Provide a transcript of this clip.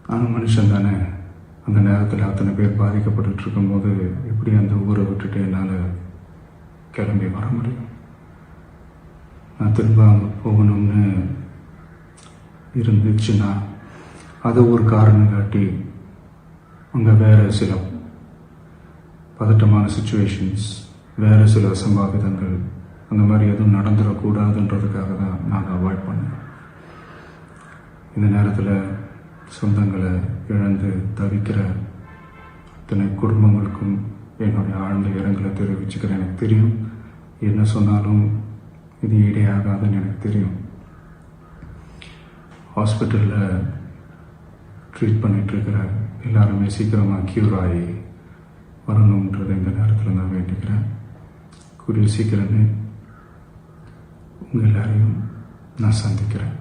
நானும் மனுஷன் தானே. அந்த நேரத்தில் அத்தனை பேர் பாதிக்கப்பட்டு இருக்கும்போது எப்படி அந்த ஊரை விட்டுட்டு என்னால் கிளம்பி வர முடியும்? நான் திரும்ப அங்கே போகணும்னு இருந்துச்சுன்னா அதை ஒரு காரணம் காட்டி அங்கே வேறு சில பதட்டமான சுச்சுவேஷன்ஸ், வேறு சில சம்பாவிதங்கள் அந்த மாதிரி எதுவும் நடந்துடக்கூடாதுன்றதுக்காக தான் நான் அவாய்ட் பண்ணேன். இந்த நேரத்தில் சொந்தங்களை இழந்து தவிக்கிற அத்தனை குடும்பங்களுக்கும் என்னுடைய ஆழ்ந்த இரங்கலை தெரிவிச்சுக்கிறேன். எனக்கு தெரியும், என்ன சொன்னாலும் இது ஈடையாகாதுன்னு எனக்கு தெரியும். ஹாஸ்பிட்டலில் ட்ரீட் பண்ணிகிட்ருக்கிற எல்லாருமே சீக்கிரமாக க்யூர் ஆகி வரணுன்றதை இந்த நேரத்தில் நான் வேண்டிக்கிறேன். கூடிய சீக்கிரமே உங்கள் எல்லாரையும் நான் சந்திக்கிறேன்.